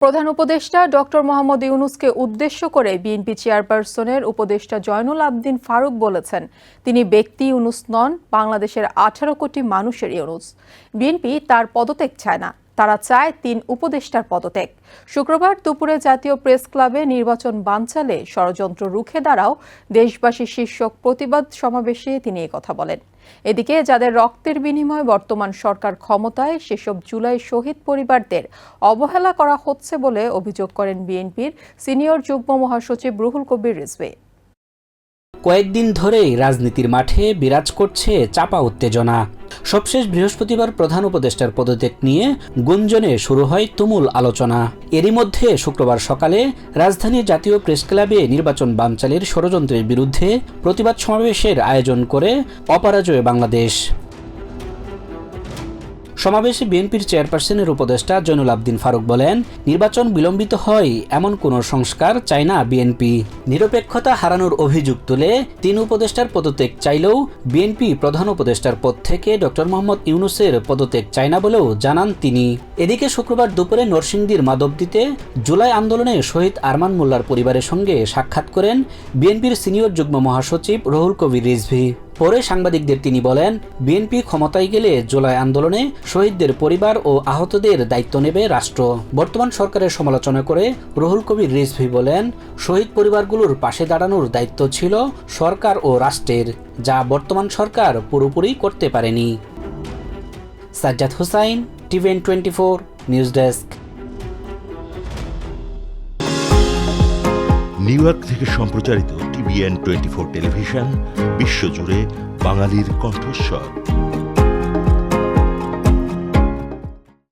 প্রধান উপদেষ্টা ডক্টর মোহাম্মদ ইউনূসকে উদ্দেশ্য করে বিএনপি চেয়ারপারসনের উপদেষ্টা জয়নুল আবদিন ফারুক বলেছেন, তিনি ব্যক্তি ইউনূস নন, বাংলাদেশের 18 কোটি মানুষের ইউনূস। বিএনপি তার পদত্যাগ চায় না, তারা চায় 3 উপদেষ্টার পদত্যাগ। শুক্রবার দুপুরে জাতীয় প্রেস ক্লাবে নির্বাচন বানচালে ষড়যন্ত্র রুখে দাঁড়াও দেশবাসী শীর্ষক প্রতিবাদ সমাবেশে তিনি এই কথা বলেন। এদিকে যাদের রক্তের বিনিময়ে বর্তমান সরকার ক্ষমতায়, সেসব জুলাই শহীদ পরিবারদের অবহেলা করা হচ্ছে বলে অভিযোগ করেন বিএনপির সিনিয়র যুগ্ম মহাসচিব রুহুল কবির রিজভী। কয়েকদিন ধরেই রাজনীতির মাঠে বিরাজ করছে চাপা উত্তেজনা। সবশেষ বৃহস্পতিবার প্রধান উপদেষ্টার পদত্যাগ নিয়ে গুঞ্জনে শুরু হয় তুমুল আলোচনা। এরই মধ্যে শুক্রবার সকালে রাজধানীর জাতীয় প্রেস ক্লাবে নির্বাচন বানচালের ষড়যন্ত্রের বিরুদ্ধে প্রতিবাদ সমাবেশের আয়োজন করে অপরাজয় বাংলাদেশ। সমাবেশে বিএনপির চেয়ারপারসনের উপদেষ্টা জয়নুল আবদিন ফারুক বলেন, নির্বাচন বিলম্বিত হয় এমন কোনো সংস্কার চায় না বিএনপি। নিরপেক্ষতা হারানোর অভিযোগ তুলে 3 উপদেষ্টার পদত্যাগ চাইলেও বিএনপি প্রধান উপদেষ্টার পদ থেকে ডক্টর মোহাম্মদ ইউনূসের পদত্যাগ চায় না বলেও জানান তিনি। এদিকে শুক্রবার দুপুরে নরসিংদীর মাধবদীতে জুলাই আন্দোলনে শহীদ আরমান মোল্লার পরিবারের সঙ্গে সাক্ষাৎ করেন বিএনপির সিনিয়র যুগ্ম মহাসচিব রুহুল কবির রিজভী। পরে সাংবাদিকদের তিনি বলেন, বিএনপি ক্ষমতায় গেলে জুলাই আন্দোলনে শহীদদের পরিবার ও আহতদের দায়িত্ব নেবে রাষ্ট্র। বর্তমান সরকারের সমালোচনা করে রুহুল কবির রিজভী বলেন, শহীদ পরিবারগুলোর পাশে দাঁড়ানোর দায়িত্ব ছিল সরকার ও রাষ্ট্রের, যা বর্তমান সরকার পুরোপুরি করতে পারেনি। Sajjad Hossain, TVN 24 news desk. New York থেকে সম্প্রচারিত টিভিএন 24 টেলিভিশন বিশ্বজুড়ে বাঙালির কণ্ঠস্বর।